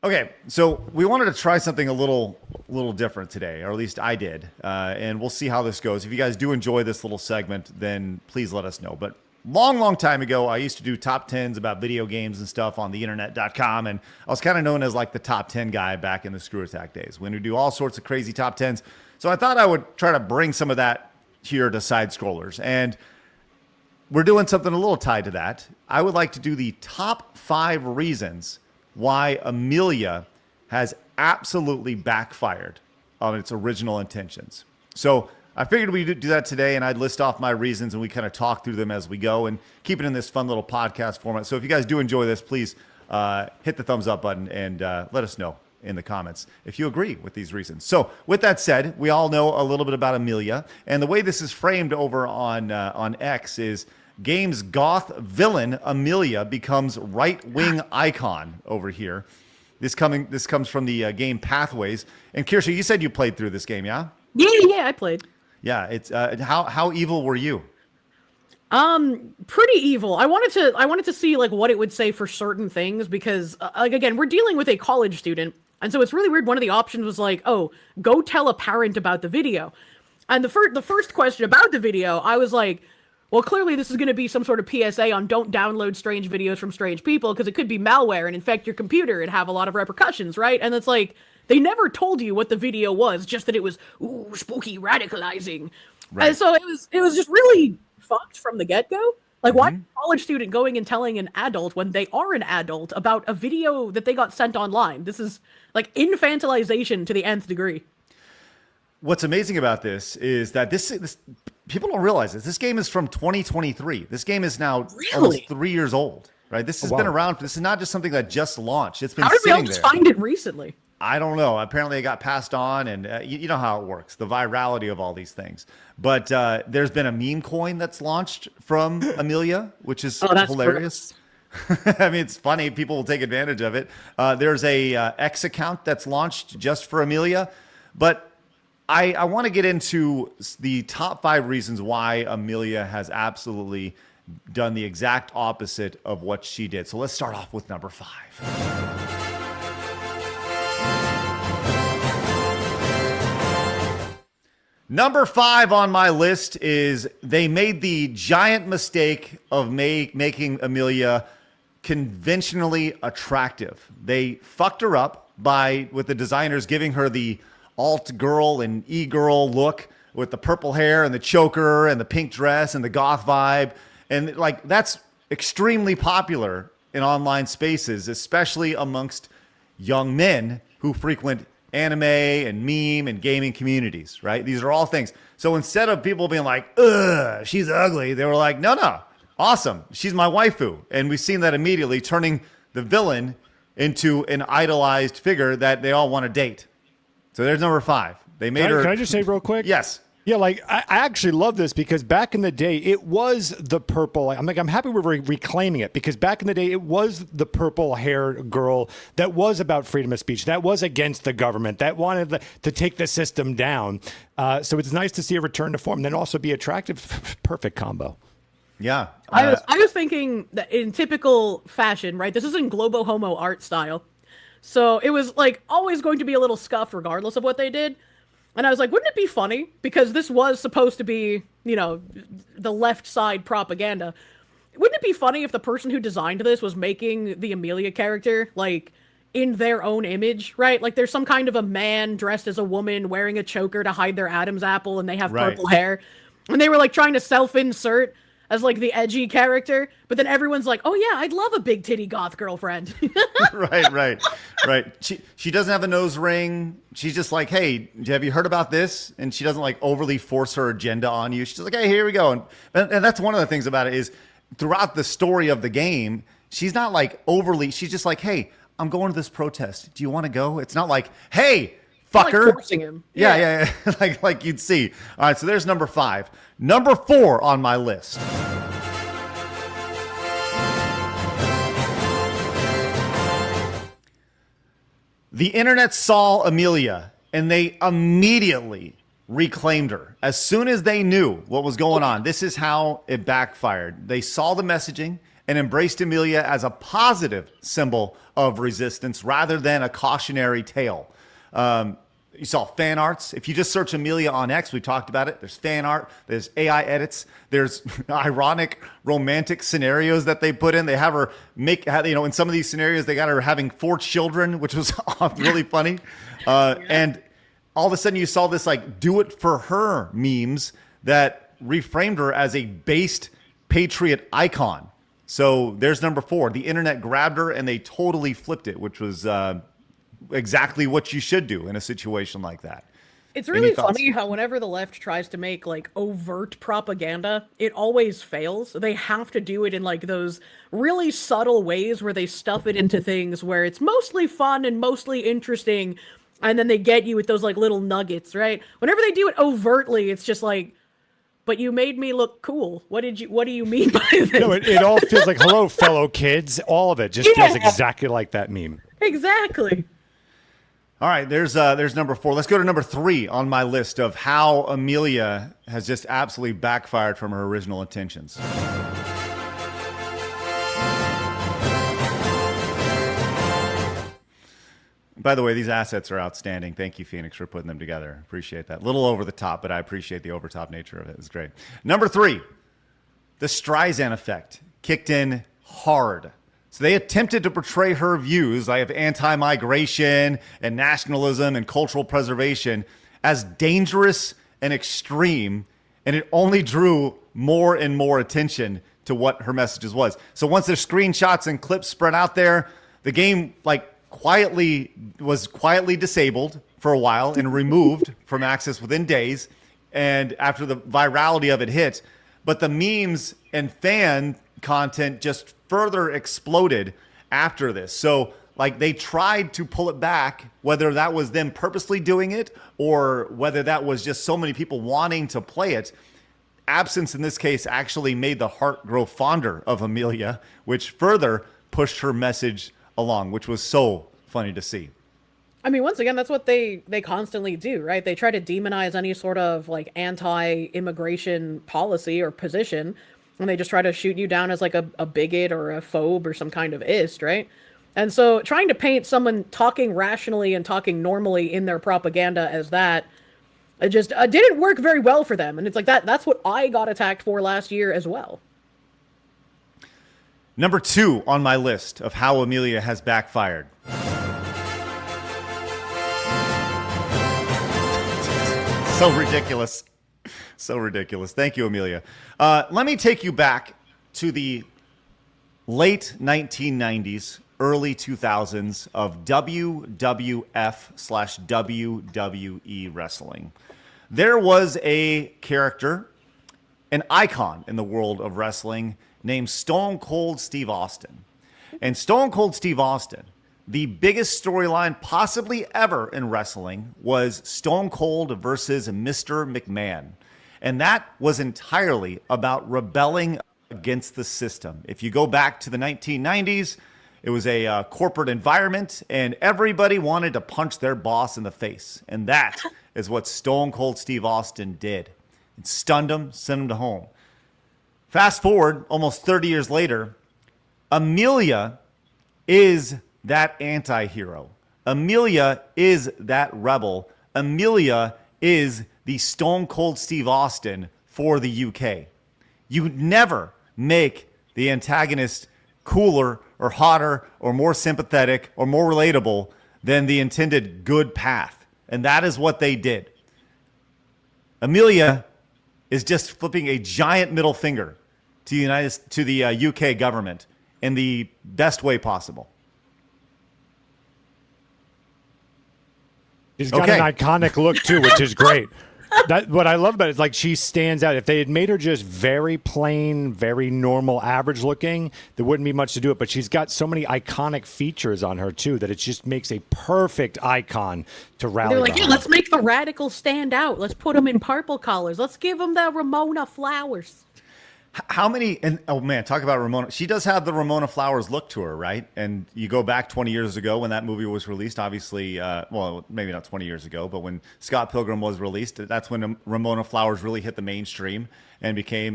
Okay, so we wanted to try something a little different today, or at least I did, and we'll see how this goes. If you guys do enjoy this little segment, then please let us know. But long time ago, I used to do top tens about video games and stuff on the internet.com, and I was kind of known as like the top 10 guy back in the Screw Attack days when we do all sorts of crazy top tens. So I thought I would try to bring some of that here to side scrollers, and we're doing something a little tied to that. I would like to do the top 5 reasons why Amelia has absolutely backfired on its original intentions. So I figured we'd do that today, and I'd list off my reasons, and we kind of talk through them as we go and keep it in this fun little podcast format. So if you guys do enjoy this, please hit the thumbs up button and let us know in the comments if you agree with these reasons. So with that said, we all know a little bit about Amelia, and the way this is framed over on X is game's goth villain Amelia becomes right-wing icon over here. This comes from the game Pathways. And Kirsha, you said you played through this game, yeah? Yeah, I played. Yeah, it's how evil were you? Pretty evil. I wanted to see like what it would say for certain things because like again, we're dealing with a college student, and so it's really weird. One of the options was like, "Oh, go tell a parent about the video." And the first question about the video, I was like, well, clearly this is going to be some sort of PSA on don't download strange videos from strange people because it could be malware and infect your computer and have a lot of repercussions, right? And it's like, they never told you what the video was, just that it was, ooh, spooky radicalizing. Right. And so it was just really fucked from the get-go. Like, why is a college student going and telling an adult when they are an adult about a video that they got sent online? This is, like, infantilization to the nth degree. What's amazing about this is that this people don't realize this. This game is from 2023. This game is now almost 3 years old, right? This has been around. This is not just something that just launched. It's been sitting there. How did we all just find it recently? I don't know. Apparently it got passed on, and you know how it works, the virality of all these things. But there's been a meme coin that's launched from Amelia, which is hilarious. I mean, it's funny. People will take advantage of it. There's a X account that's launched just for Amelia. But I want to get into the top 5 reasons why Amelia has absolutely done the exact opposite of what she did. So let's start off with number 5. Number 5 on my list is they made the giant mistake of making Amelia conventionally attractive. They fucked her up with the designers giving her the alt girl and e-girl look with the purple hair and the choker and the pink dress and the goth vibe. And like that's extremely popular in online spaces, especially amongst young men who frequent anime and meme and gaming communities, right? These are all things. So instead of people being like, ugh, she's ugly, they were like, no, awesome. She's my waifu. And we've seen that immediately turning the villain into an idolized figure that they all want to date. So there's number 5. They made her. Can I just say real quick? Yes. Yeah, like I actually love this because back in the day, it was the purple. I'm happy we're reclaiming it because back in the day, it was the purple haired girl that was about freedom of speech, that was against the government, that wanted to take the system down. So it's nice to see a return to form, and then also be attractive. Perfect combo. Yeah. I was thinking that in typical fashion, right? This is in Globo Homo art style. So it was like always going to be a little scuffed regardless of what they did. And I was like, wouldn't it be funny? Because this was supposed to be, you know, the left side propaganda. Wouldn't it be funny if the person who designed this was making the Amelia character, like, in their own image, right? Like, there's some kind of a man dressed as a woman wearing a choker to hide their Adam's apple, and they have purple hair. And they were, like, trying to self-insert as, like, the edgy character. But then everyone's like, oh, yeah, I'd love a big titty goth girlfriend. Right. She doesn't have a nose ring. She's just like, hey, have you heard about this? And she doesn't, like, overly force her agenda on you. She's just like, hey, here we go. And that's one of the things about it is throughout the story of the game, she's not, like, overly. She's just like, hey, I'm going to this protest. Do you want to go? It's not like, hey, fucker. Like forcing him. Yeah. like you'd see. All right, so there's number 5. Number 4 on my list. The internet saw Amelia, and they immediately reclaimed her. As soon as they knew what was going on, this is how it backfired. They saw the messaging, and embraced Amelia as a positive symbol of resistance rather than a cautionary tale. You saw fan arts. If you just search Amelia on X, we talked about it. There's fan art. There's AI edits. There's ironic, romantic scenarios that they put in. They have her in some of these scenarios, they got her having 4 children, which was really funny. And all of a sudden you saw this like do it for her memes that reframed her as a based patriot icon. So there's number 4. The internet grabbed her and they totally flipped it, which was exactly what you should do in a situation like that. It's really funny how whenever the left tries to make like overt propaganda, it always fails. They have to do it in like those really subtle ways where they stuff it into things where it's mostly fun and mostly interesting, and then they get you with those like little nuggets, right? Whenever they do it overtly, it's just like, but you made me look cool. What do you mean by this? No, it all feels like, hello, fellow kids. All of it just feels exactly like that meme. Exactly. All right, there's number 4. Let's go to number 3 on my list of how Amelia has just absolutely backfired from her original intentions. By the way, these assets are outstanding. Thank you, Phoenix, for putting them together. Appreciate that. A little over the top, but I appreciate the overtop nature of it. It's great. Number 3, the Streisand effect kicked in hard. So they attempted to portray her views like of anti-migration and nationalism and cultural preservation as dangerous and extreme, and it only drew more and more attention to what her messages was. So once their screenshots and clips spread out there, the game was quietly disabled for a while and removed from access within days, and after the virality of it hit, but the memes and fan content just further exploded after this. So like they tried to pull it back, whether that was them purposely doing it or whether that was just so many people wanting to play it. Absence in this case actually made the heart grow fonder of Amelia, which further pushed her message along, which was so funny to see. I mean, once again, that's what they constantly do, right? They try to demonize any sort of like anti-immigration policy or position, and they just try to shoot you down as like a bigot or a phobe or some kind of ist, right? And so trying to paint someone talking rationally and talking normally in their propaganda as that, it just didn't work very well for them. And it's like that's what I got attacked for last year as well. Number 2 on my list of how Amelia has backfired. So ridiculous. So ridiculous. Thank you, Amelia. Let me take you back to the late 1990s, early 2000s of WWF/WWE wrestling. There was a character, an icon in the world of wrestling named Stone Cold Steve Austin. And Stone Cold Steve Austin, the biggest storyline possibly ever in wrestling was Stone Cold versus Mr. McMahon. And that was entirely about rebelling against the system. If you go back to the 1990s, it was a corporate environment, and everybody wanted to punch their boss in the face. And that is what Stone Cold Steve Austin did. It stunned him, sent him to home. Fast forward almost 30 years later, Amelia is that anti-hero. Amelia is that rebel. Amelia is the Stone Cold Steve Austin for the UK. You never make the antagonist cooler or hotter or more sympathetic or more relatable than the intended good path. And that is what they did. Amelia is just flipping a giant middle finger to the UK government in the best way possible. She's got an iconic look too, which is great. What I love about it is like she stands out. If they had made her just very plain, very normal, average looking, there wouldn't be much to do it. But she's got so many iconic features on her too that it just makes a perfect icon to rally. They're like, yeah, let's make the radicals stand out. Let's put them in purple colors. Let's give them the Ramona flowers. How many, and oh man, talk about Ramona. She does have the Ramona Flowers look to her, right? And you go back 20 years ago when that movie was released, obviously, well, maybe not 20 years ago, but when Scott Pilgrim was released, that's when Ramona Flowers really hit the mainstream and became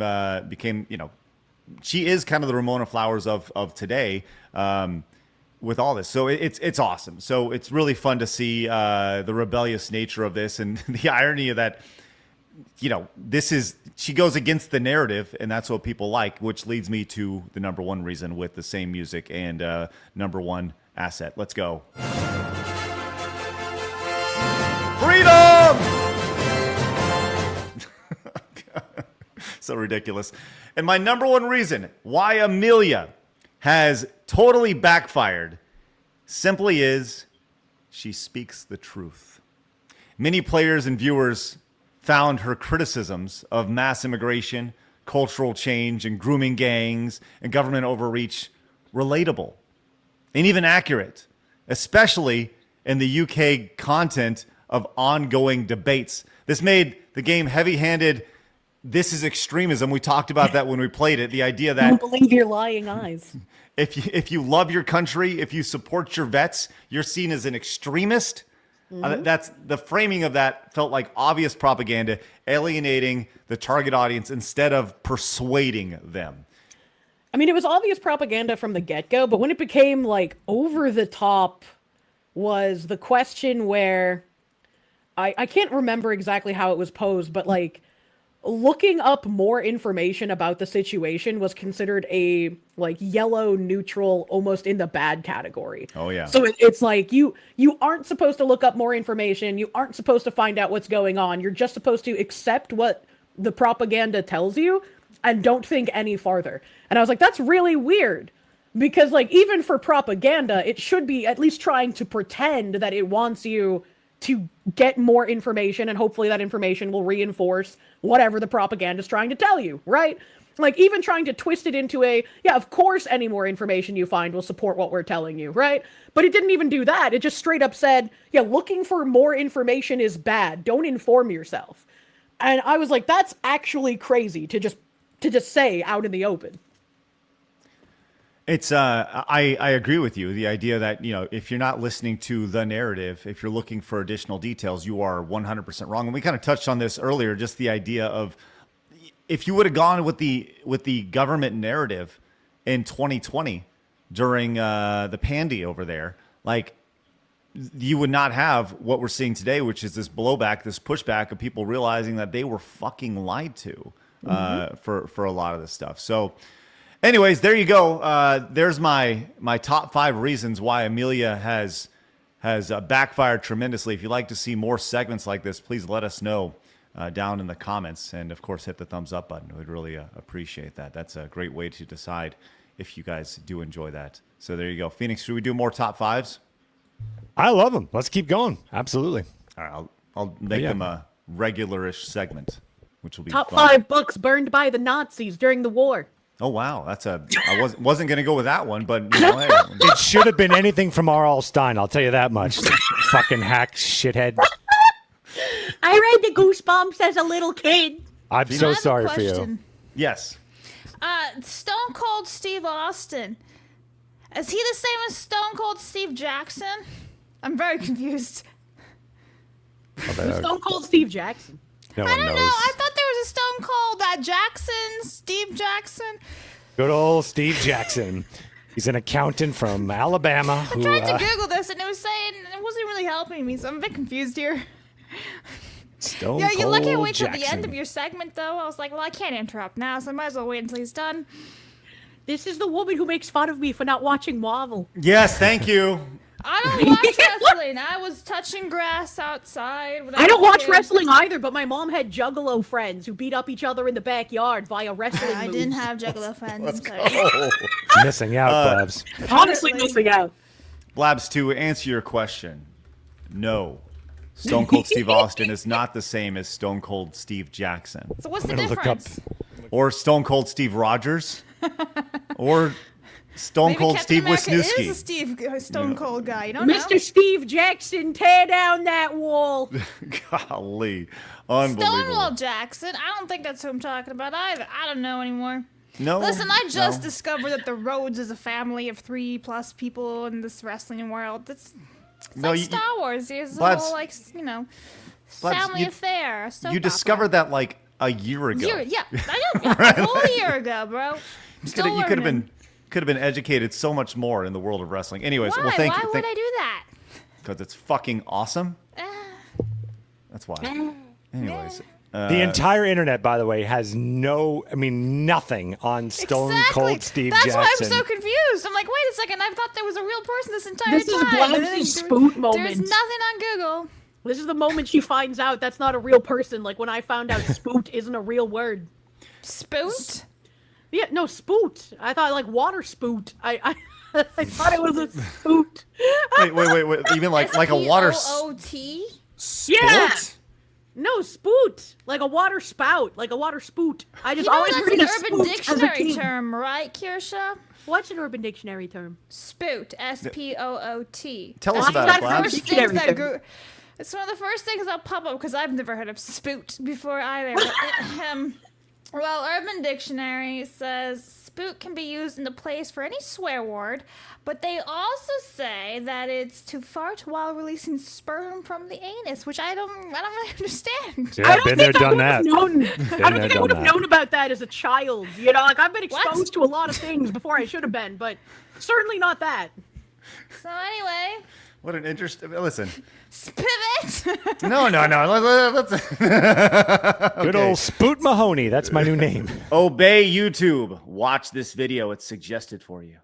she is kind of the Ramona Flowers of today. With all this, so it's awesome. So it's really fun to see the rebellious nature of this, and the irony of that. She goes against the narrative, and that's what people like, which leads me to the number one reason with the same music and number one asset. Let's go. Freedom! So ridiculous. And my number one reason why Amelia has totally backfired simply is she speaks the truth. Many players and viewers found her criticisms of mass immigration, cultural change, and grooming gangs and government overreach relatable and even accurate, especially in the UK content of ongoing debates. This made the game heavy-handed. This is extremism. We talked about that when we played it. The idea that Don't believe your lying eyes. if you love your country, if you support your vets, you're seen as an extremist. That's the framing of that felt like obvious propaganda, alienating the target audience instead of persuading them. I mean, it was obvious propaganda from the get-go, but when it became like over the top was the question where I can't remember exactly how it was posed, but like looking up more information about the situation was considered a like yellow neutral, almost in the bad category. Oh yeah. So it's like you aren't supposed to look up more information. You aren't supposed to find out what's going on. You're just supposed to accept what the propaganda tells you and don't think any farther. And I was like, that's really weird, because like even for propaganda, it should be at least trying to pretend that it wants you to get more information, and hopefully that information will reinforce whatever the propaganda is trying to tell you, right? Like even trying to twist it into of course any more information you find will support what we're telling you, right? But it didn't even do that. It just straight up said, looking for more information is bad. Don't inform yourself. And I was like, that's actually crazy to just say out in the open. It's I agree with you. The idea that, if you're not listening to the narrative, if you're looking for additional details, you are 100% wrong. And we kind of touched on this earlier, just the idea of if you would have gone with the government narrative in 2020 during the pandy over there, like you would not have what we're seeing today, which is this blowback, this pushback of people realizing that they were fucking lied to for a lot of this stuff. So anyways, there you go. There's my top 5 reasons why Amelia has backfired tremendously. If you'd like to see more segments like this, please let us know down in the comments. And, of course, hit the thumbs up button. We'd really appreciate that. That's a great way to decide if you guys do enjoy that. So there you go. Phoenix, should we do more top 5s? I love them. Let's keep going. Absolutely. All right, I'll make them a regular-ish segment, which will be Top fun. 5 books burned by the Nazis during the war. Oh wow, I wasn't going to go with that one, but hey. It should have been anything from R.L. Stein. I'll tell you that much. Fucking hack shithead. I read the Goosebumps as a little kid. I'm so sorry for you. Question. Yes. Stone Cold Steve Austin. Is he the same as Stone Cold Steve Jackson? I'm very confused. Stone Cold Steve Jackson. No I one don't knows. know. I thought there was a Stone Cold Steve Jackson. Good old Steve Jackson. He's an accountant from Alabama. I tried to Google this and it was saying it wasn't really helping me, so I'm a bit confused here. Stone Yeah, you lucky I Cold wait till the end Jackson. of your segment, though. I was like, well, I can't interrupt now, so I might as well wait until he's done. This is the woman who makes fun of me for not watching Marvel. Yes, thank you. I don't watch wrestling. I was touching grass outside. When I don't was a watch kid. wrestling either, but my mom had juggalo friends who beat up each other in the backyard via wrestling I moves. didn't have Juggalo friends. Sorry. Missing out, Blabs. Honestly missing out. Blabs, to answer your question, no. Stone Cold Steve Austin is not the same as Stone Cold Steve Jackson. So what's the I'm gonna look up. difference? Or Stone Cold Steve Rogers. Or Stone Maybe Cold Captain Steve America is a Wisniewski. Steve Stone Cold guy. You don't know. Mr. Steve Jackson, tear down that wall. Golly. Unbelievable. Stonewall Jackson. I don't think that's who I'm talking about either. I don't know anymore. No. Listen, I just no. discovered that the Rhodes is a family of 3+ people in this wrestling world. It's No, like you- Star Wars. There's a Blabs- whole, like, Blabs, family you- affair. Soap You opera. discovered that like a year ago. Yeah, I know. A whole year ago, bro. Still You could have learning. been educated so much more in the world of wrestling. Anyways, Why? well, thank Why you. would I do that? Because it's fucking awesome. Uh, That's why. Anyways, The entire internet, by the way, has nothing on Stone Cold Steve That's Jackson. why I'm so confused. I'm like, wait a second, I thought there was a real person this entire This is time. Blabs' And then spoot moment. There's nothing on Google. This is the moment she finds out that's not a real person. Like when I found out spoot isn't a real word. Spoot? Yeah, no, spoot. I thought like water spoot. I thought it was a spoot. wait. You mean like a water S-P-O-O-T? Yeah. spout? No, spoot. Like a water spout. Like a water spoot. I just You know always that's read an a Urban spoot as a Dictionary kid. term, right, Kirsha? What's an Urban Dictionary term? Spoot. S-P-O-O-T. Tell us That's about one it, of the Blabs. first Dictionary things that term. It's one of the first things that'll pop up because I've never heard of spoot before either. Well, Urban Dictionary says spoot can be used in the place for any swear word, but they also say that it's to fart while releasing sperm from the anus, which I don't really understand. Yeah, been there, done that. I don't think I done would have that. known about that as a child. You know, like I've been exposed to a lot of things before I should have been, but certainly not that. So anyway, What an interesting. Listen. pivot. No. Let's Good old Spoot Mahoney. That's my new name. obey YouTube. Watch this video. It's suggested for you.